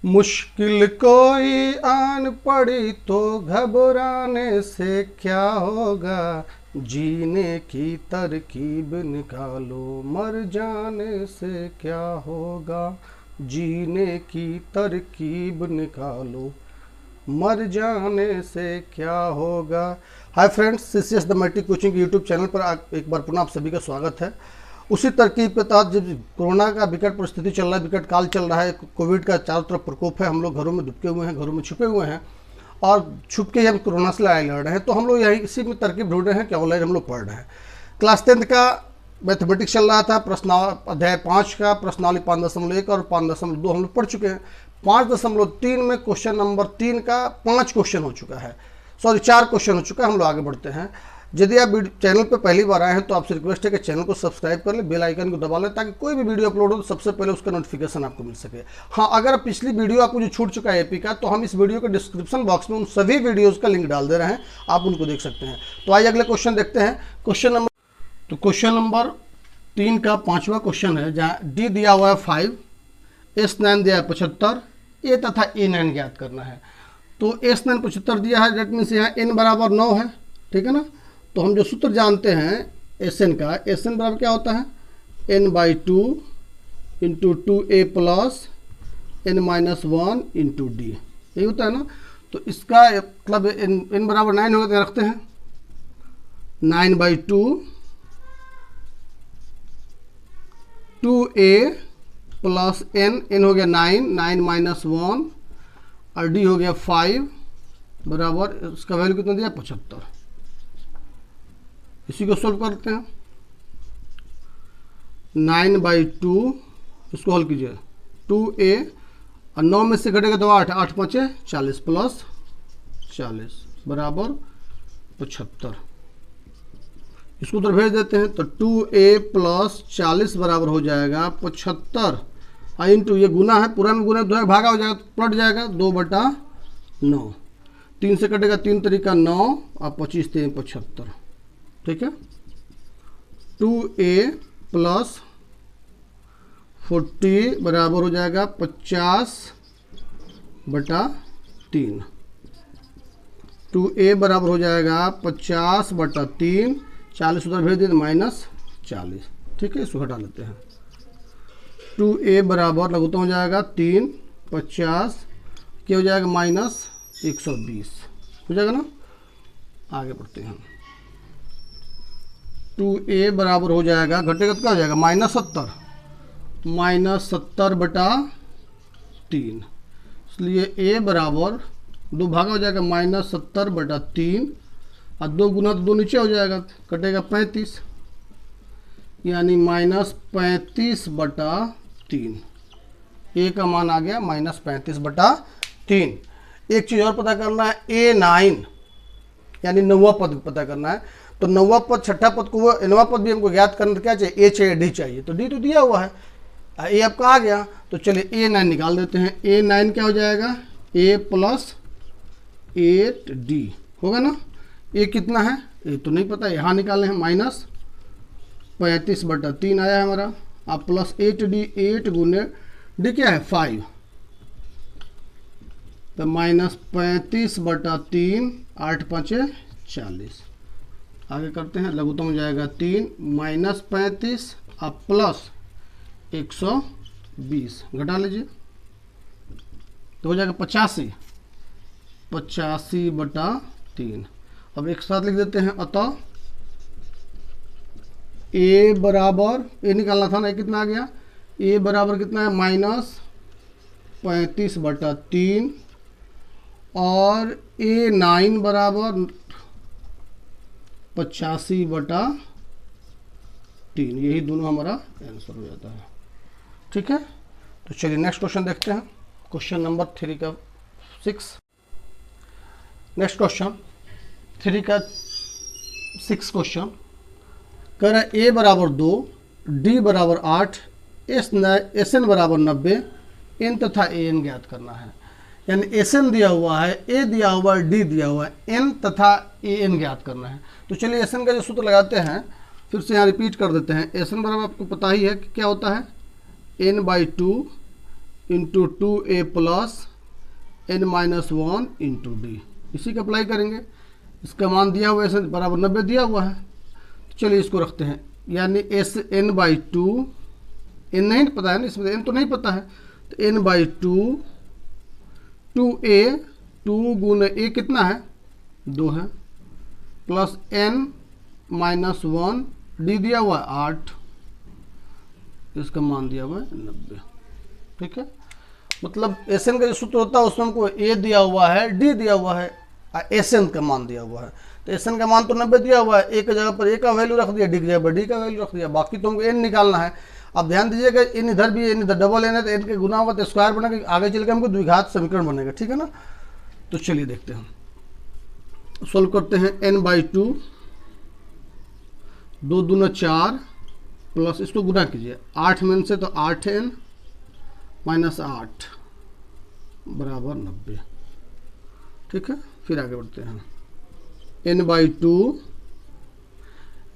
मुश्किल कोई आन पड़ी तो घबराने से क्या होगा, जीने की तरकीब निकालो मर जाने से क्या होगा, जीने की तरकीब निकालो मर जाने से क्या होगा। Hi friends, CCS the matric coaching YouTube channel पर एक बार पुनः आप सभी का स्वागत है। उसी तरकीब के तहत जब कोरोना का विकट परिस्थिति चल रहा है, विकट काल चल रहा है, कोविड का चारों तरफ प्रकोप है, हम लोग घरों में दुबके हुए हैं, घरों में छुपे हुए हैं और छुप के हम कोरोना से लड़ाई लड़ रहे हैं। तो हम लोग यही इसी में तरकीब ढूंढ रहे हैं कि ऑनलाइन हम लोग पढ़ रहे हैं। क्लास 10th का मैथमेटिक्स चल रहा था, अध्याय 5 का प्रश्नावली 5.1 और 5.2 हम लोग पढ़ चुके हैं। 5.3 में क्वेश्चन नंबर 3 का 5 क्वेश्चन हो चुका है, 4 क्वेश्चन हो चुका है। हम लोग आगे बढ़ते हैं। यदि आप चैनल पर पहली बार आए हैं तो आपसे रिक्वेस्ट है कि चैनल को सब्सक्राइब कर लें, बेल आइकन को दबा लें ताकि कोई भी वीडियो अपलोड हो तो सबसे पहले उसका नोटिफिकेशन आपको मिल सके। हाँ, अगर पिछली वीडियो आपको जो छूट चुका है एपी का, तो हम इस वीडियो के डिस्क्रिप्शन बॉक्स में उन सभी वीडियोज़ का लिंक डाल दे रहे हैं, आप उनको देख सकते हैं। तो आइए अगले क्वेश्चन देखते हैं। क्वेश्चन नंबर 3 का 5वां क्वेश्चन है, जहाँ डी दिया हुआ है 5, S9 दिया है 75, ए तथा A9 ज्ञात करना है। तो S9 75 दिया है, डेट मीन्स यहाँ n बराबर 9 है, ठीक है ना। तो हम जो सूत्र जानते हैं Sn का, Sn बराबर क्या होता है, n/2 into 2a plus n-1 into D, यही होता है ना। तो इसका मतलब n बराबर 9 होगा तो रखते हैं 9/2 2a प्लस n हो गया 9 और d हो गया 5 बराबर, इसका वैल्यू कितना दिया 75। इसी को सोल्व करते हैं। 9/2 इसको हल कीजिए, 2a और 9 में से घटेगा तो 8, 8 5 40 प्लस 40 बराबर 75। इसको उधर भेज देते हैं तो 2a प्लस 40 बराबर हो जाएगा 75 और इंटू ये गुना है, पूरा में गुना 2 भागा हो जाएगा तो पलट जाएगा 2/9। 3 से कटेगा 3 तरीका 9 और 25 3 75, ठीक है। 2a प्लस 40 बराबर हो जाएगा 50/3। 2a बराबर हो जाएगा 50/3, 40 उधर भेज दिए -40, ठीक है। इसको हटा लेते हैं। 2a बराबर लघुत्तम हो जाएगा 3, 50 क्या हो जाएगा -120 हो जाएगा ना। आगे बढ़ते हैं। 2a बराबर हो जाएगा, घटेगा तो क्या हो जाएगा -70/3, इसलिए a बराबर 2 भागा हो जाएगा -70/3 और 2 गुना तो 2 नीचे हो जाएगा, कटेगा 35 यानी -35/3। a का मान आ गया -35/3। एक चीज़ और पता करना है, A9 यानी 9वां पद पता करना है। तो 9वां पद 6ठा पद को, 9वां पद भी हमको ज्ञात करना, क्या चाहिए, A चाहिए D चाहिए। तो D तो दिया हुआ है, A आपका आ गया, तो चलिए A9 निकाल देते हैं। A9 क्या हो जाएगा, A प्लस 8D होगा ना। A कितना है, ये तो नहीं पता, यहाँ निकालने हैं -35/3 आया है हमारा, आप प्लस 8D, 8 गुने D क्या है 5, तो -35/3, 8 5 40। आगे करते हैं, लघुत्तम हो जाएगा 3 -35 और प्लस 120 घटा लीजिए तो हो जाएगा 85/3। अब एक साथ लिख देते हैं। अतः a बराबर, a निकालना था ना, कितना आ गया, a बराबर कितना है -35/3 और A9 बराबर 85/3, यही दोनों हमारा आंसर हो जाता है, ठीक है। तो चलिए नेक्स्ट क्वेश्चन देखते हैं। क्वेश्चन नंबर 3 का 6। नेक्स्ट क्वेश्चन 3 का 6 क्वेश्चन कह रहा है A बराबर 2, D बराबर 8, Sn बराबर 90, n तथा An ज्ञात करना है। यानी Sn दिया हुआ है, A दिया हुआ है, D दिया हुआ है, n तथा An ज्ञात करना है। तो चलिए Sn का जो सूत्र लगाते हैं, फिर से यहाँ रिपीट कर देते हैं। Sn बराबर आपको पता ही है कि क्या होता है, n/2 into 2a plus n minus 1 into D, इसी का अप्लाई करेंगे। इसका मान दिया हुआ है बराबर 90 दिया हुआ है, तो चलिए इसको रखते हैं, यानी S n by two, N नहीं पता है ना इसमें, एन तो नहीं पता है, तो n by to, 2a, 2 Guna a कितना है 2 है, प्लस n माइनस 1, डी दिया हुआ है 8, इसका मान दिया हुआ है 90। ठीक है, मतलब एस एन का जो सूत्र होता है उसमें हमको ए दिया हुआ है, डी दिया हुआ है, एस एन का मान दिया हुआ है, तो एस एन का मान तो 90 दिया हुआ है, ए की जगह पर ए का वैल्यू रख दिया, डी की जगह पर डी का वैल्यू रख दिया, बाकी तो हमको एन निकालना है। अब ध्यान दीजिएगा इन इधर भी एन, इधर डबल एन है तो एन के गुना होगा तो स्क्वायर बनेगा, आगे चल के हमको द्विघात समीकरण बनेगा। ठीक है ना, तो चलिए देखते हैं, सोल्व करते हैं। एन बाई टू, 2 दूना 4 प्लस इसको गुना कीजिए 8 में से, तो 8n माइनस 8 बराबर 90। ठीक है, फिर आगे बढ़ते हैं। n बाई टू,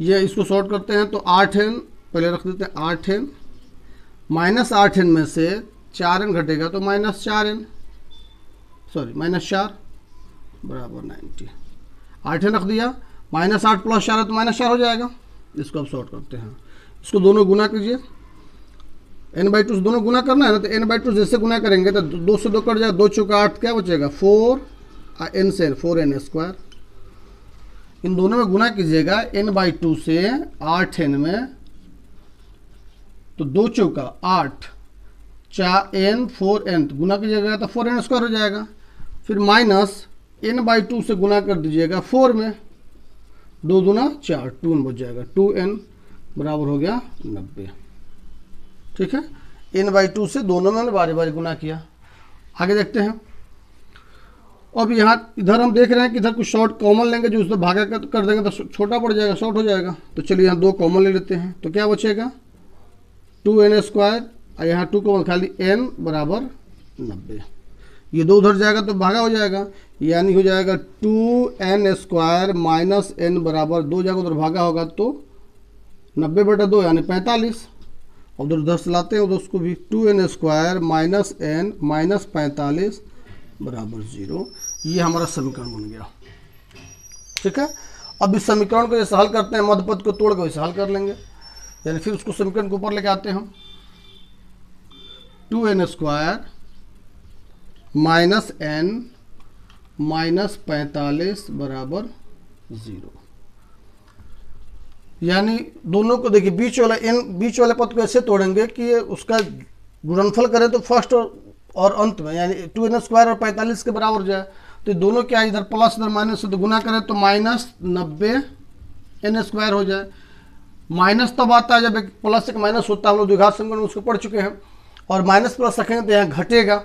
ये इसको शॉर्ट करते हैं तो 8n पहले रख देते हैं, 8n माइनस 8n में से 4n घटेगा तो माइनस 4n, सॉरी माइनस 4 बराबर 90। 8n रख दिया, माइनस 8 प्लस 4 है तो माइनस 4 हो जाएगा। इसको अब शॉर्ट करते हैं, इसको दोनों गुना कीजिए, n बाई टू से दोनों गुना करना है ना, तो n बाई टू जैसे गुना करेंगे तो 2 से 2 कट जाएगा, 2 चौका 8, क्या बचेगा 4, n से 4n स्क्वायर, इन दोनों में गुना कीजिएगा n बाई टू से 8n में, तो 2 चौका 8, 4n 4n, तो गुना कीजिएगा तो 4n स्क्वायर हो जाएगा। फिर माइनस n बाई टू से गुना कर दीजिएगा 4 में, 2 दूना 4, 2n बच जाएगा, 2n बराबर हो गया 90। ठीक है, n बाई टू से दोनों में बारी बारी गुना किया। आगे देखते हैं, अब यहाँ इधर हम देख रहे हैं कि इधर कुछ शॉर्ट कॉमन लेंगे, जो उसको भागा कर देंगे तो छोटा पड़ जाएगा, शॉर्ट हो जाएगा, तो चलिए यहाँ 2 कॉमन ले लेते हैं, तो क्या बचेगा 2n स्क्वायर, और यहाँ 2 कॉमन, खाली n बराबर 90, ये 2 उधर जाएगा तो भागा हो जाएगा, यानी हो जाएगा 2n स्क्वायर माइनस n बराबर 2 जगह उधर भागा होगा तो 90/2 यानी 45, उधर 10 लाते हैं उधर उसको भी, 2n square minus n minus 45 बराबर 0, ये हमारा समीकरण बन गया। ठीक है, अब इस समीकरण को जैसे हल करते हैं, मध्य पद को तोड़ के वैसे हल कर लेंगे, यानी फिर उसको समीकरण के ऊपर लेके आते हैं हम, 2n square minus n minus 45 बराबर 0, यानी दोनों को देखिए बीच वाले पद को ऐसे तोड़ेंगे कि उसका गुणनफल करें तो फर्स्ट और अंत में, यानी 2n स्क्वायर और 45 के बराबर हो जाए, तो दोनों क्या इधर प्लस इधर माइनस से तो गुना करें तो माइनस 90n स्क्वायर हो जाए। माइनस तब आता है जब एक प्लस एक माइनस होता है, हम लोग द्विघात समीकरण उसको पढ़ चुके हैं, और माइनस प्लस रखेंगे तो यहाँ घटेगा,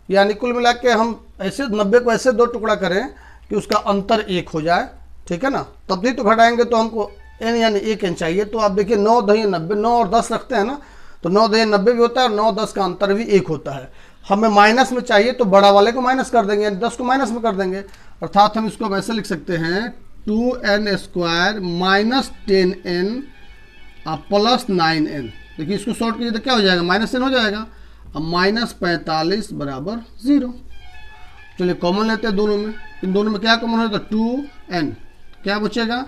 यानी कुल मिला के हम ऐसे 90 को ऐसे 2 टुकड़ा करें कि उसका अंतर 1 हो जाए। ठीक है ना, तब भी तो घटाएंगे तो हमको n यानी 1n चाहिए, तो आप देखिए 9 दही 90, 9 और 10 रखते हैं ना, तो 9 दही 90 भी होता है और 9 10 का अंतर भी 1 होता है। हमें माइनस में चाहिए तो बड़ा वाले को माइनस कर देंगे, यानी 10 को माइनस में कर देंगे, अर्थात हम इसको वैसे लिख सकते हैं 2n square minus 10n plus 9n। देखिए इसको शॉर्ट कीजिए तो क्या हो जाएगा, माइनस n हो जाएगा, अब माइनस 45 बराबर 0। चलिए कॉमन लेते हैं दोनों में, इन दोनों में क्या कॉमन होगा, 2n, क्या बचेगा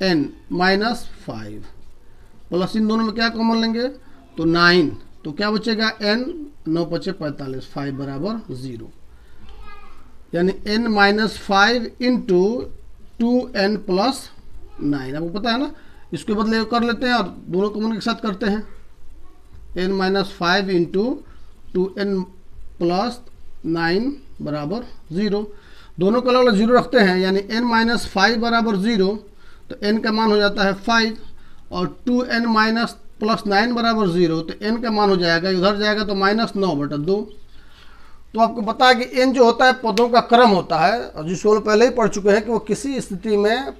n माइनस 5, प्लस इन दोनों में क्या कॉमन लेंगे तो 9, तो क्या बचेगा n, 9 बचे 45, 5 बराबर 0, यानी n minus 5 into 2n plus 9, आपको पता है ना, इसके बदले कर लेते हैं और दोनों कॉमन के साथ करते हैं, n minus 5 into 2n plus 9 बराबर 0, दोनों को अलग अलग 0 रखते हैं, यानी n माइनस 5 बराबर 0, तो n का मान हो जाता है 5, और 2n माइनस प्लस 9 बराबर 0, तो n का मान हो जाएगा, उधर जाएगा तो माइनस 9/2। तो आपको पता है कि n जो होता है पदों का क्रम होता है, और जिसको पहले ही पढ़ चुके हैं कि वो किसी स्थिति में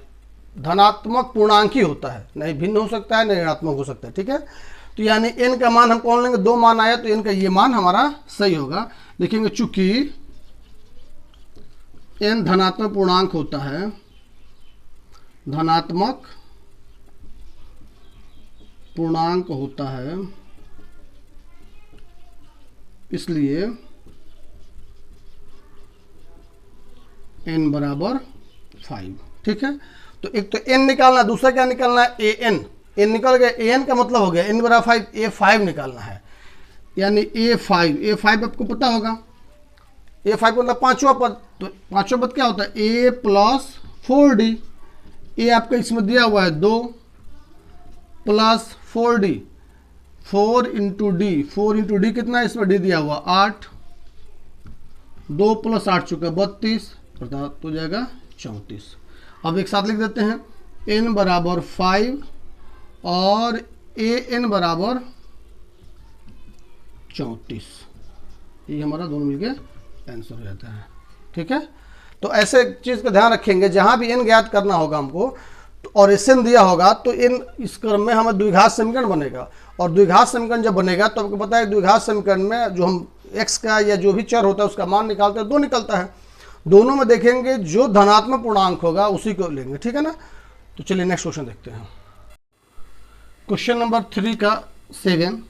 धनात्मक पूर्णांक ही होता है, नहीं भिन्न हो सकता है नहीं ऋणात्मक हो सकता है। ठीक है, तो यानी n का मान हम कौन लेंगे, 2 मान आया तो n का ये मान हमारा सही होगा। देखेंगे चूंकि n धनात्मक पूर्णांक होता है, धनात्मक पूर्णांक होता है, इसलिए n बराबर 5। ठीक है, तो एक तो n निकालना, दूसरा क्या निकालना है, an। n निकल गया, an का मतलब हो गया n बराबर 5, a5 निकालना है, यानी a5 आपको पता होगा, a5 मतलब पांचवा पद। तो पांचवा पद क्या होता है, a प्लस 4d। a आपका इसमें दिया हुआ है 2 plus 4d, 4 into D, 4 into D कितना है, इसमें d दिया हुआ 8, 2 प्लस 8 चुका 32, अर्थात हो जाएगा 34। अब एक साथ लिख देते हैं, n बराबर 5 और an बराबर 34। ये हमारा दोनों मिलके आंसर हो जाता है। ठीक है, तो ऐसे चीज़ का ध्यान रखेंगे, जहाँ भी n ज्ञात करना होगा हमको और Sn दिया होगा तो n इस क्रम में हमें द्विघात समीकरण बनेगा, और द्विघात समीकरण जब बनेगा तो आपको पता है द्विघात समीकरण में जो हम x का या जो भी चर होता है उसका मान निकालते हैं, 2 निकलता है। दोनों में देखेंगे जो धनात्मक पूर्णांक होगा उसी को लेंगे। ठीक है ना, तो चलिए नेक्स्ट क्वेश्चन देखते हैं। क्वेश्चन नंबर 3 का 7,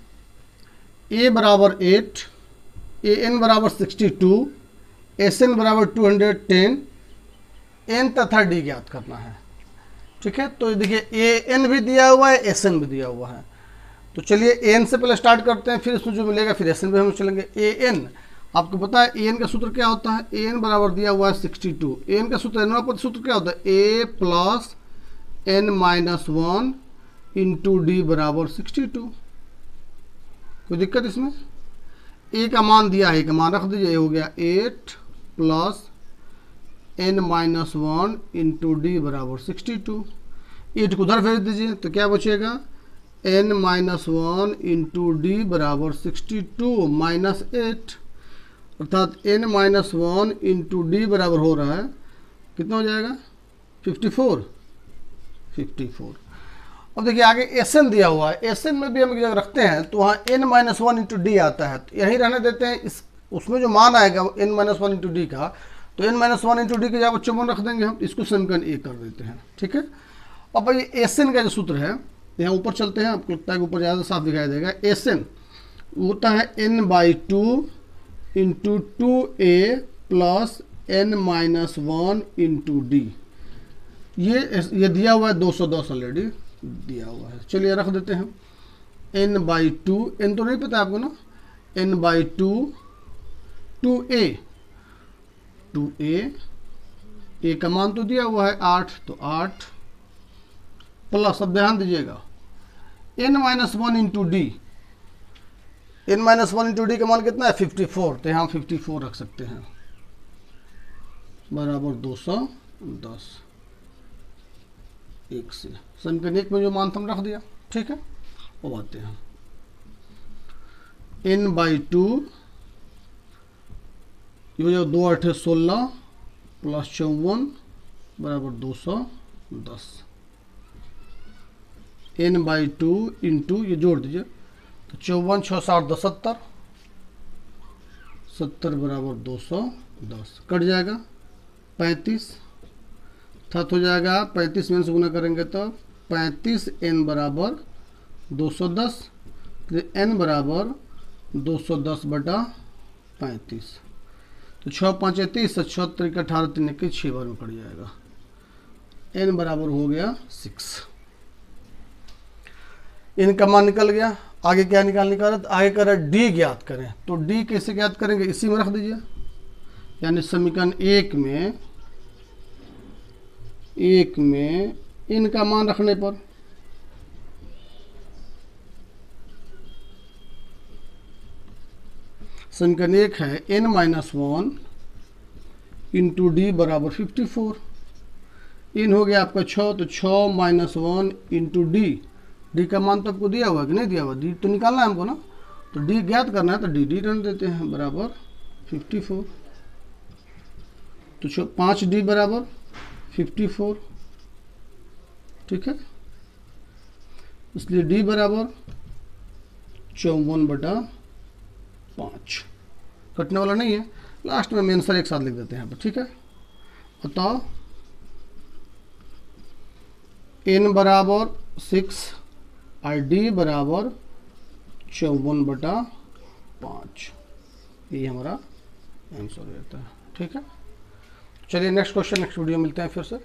a बराबर 8, an बराबर 62, Sn बराबर 210, n तथा d ज्ञात करना है। ठीक है, तो देखिए an भी दिया हुआ है, Sn भी दिया हुआ है। तो चलिए n से पहले स्टार्ट करते हैं, फिर इसमें जो मिलेगा फिर Sn भी हम चलेंगे। an आपको पता है an का सूत्र क्या होता है, an बराबर दिया हुआ है 62। an का सूत्र, n का सूत्र क्या होता है, a plus n minus 1 into D बराबर 62। कोई दिक्कत इसमें, a का मान दिया है, a का मान रख दीजिए, ये हो गया 8 plus n minus 1 into D बराबर 62। 8 को उधर भेज दीजिए तो क्या बचेगा, n माइनस 1 इंटू डी बराबर 62 माइनस 8, अर्थात n माइनस 1 इंटू डी बराबर हो रहा है कितना हो जाएगा, 54। अब देखिए आगे Sn दिया हुआ है, Sn में भी हम जब रखते हैं तो वहाँ n माइनस 1 इंटू डी आता है, तो यहीं रहने देते हैं। इस उसमें जो मान आएगा n माइनस 1 इंटू डी का, तो n माइनस 1 इंटू डी के जगह 54 रख देंगे हम, इसको समीकरण 1 कर देते हैं। ठीक है, अब ये Sn का जो सूत्र है, यहाँ ऊपर चलते हैं, आपको लगता है कि ऊपर ज़्यादा साफ दिखाई देगा। Sn होता है n/2 into 2a plus n minus 1 into D. ये दिया हुआ है 210 ऑलरेडी दिया हुआ है। चलिए रख देते हैं n/2, n तो नहीं पता आपको ना, n/2 2a a का मान तो दिया हुआ है 8, तो 8 प्लस, अब ध्यान दीजिएगा n minus 1 into D, n minus 1 into D का मान कितना है 54, तो यहाँ 54 रख सकते हैं बराबर 210। 1 से समीकरण 1 में जो मान हम रख दिया। ठीक है, अब आते हैं n/2, ये जो 2 8 16 प्लस 54 बराबर 210। n/2 इंटू, ये जोड़ दीजिए तो 54 6 7 70, 70 बराबर 210, कट जाएगा 35, अर्थात हो जाएगा 35 में से गुना करेंगे तो 35 n बराबर 210, n बराबर 210 बटा 35, तो 6 5 30, 76 का 18 3 21, 6 बार में कट जाएगा। n बराबर हो गया 6, n का मान निकल गया। आगे क्या निकालने का, आगे कर रहा d ज्ञात करें, तो d कैसे ज्ञात करेंगे, इसी में रख दीजिए, यानी समीकरण 1 में n का मान रखने पर समीकरण 1 है n माइनस 1 इंटू डी बराबर 54। n हो गया आपका 6, तो 6 माइनस 1 इंटू डी का मान तो आपको दिया हुआ है कि नहीं दिया हुआ, डी तो निकालना है हमको ना, तो डी ज्ञात करना है, तो डी रन देते हैं बराबर 54, तो 5d बराबर 54। ठीक है, इसलिए d बराबर 54 बटा 5, कटने वाला नहीं है। लास्ट में आंसर एक साथ लिख देते हैं यहाँ पर। ठीक है, बताओ n बराबर 6 और d बराबर 54 बटा 5। ये हमारा आंसर रहता है। ठीक है, चलिए नेक्स्ट क्वेश्चन नेक्स्ट वीडियो मिलते हैं फिर से।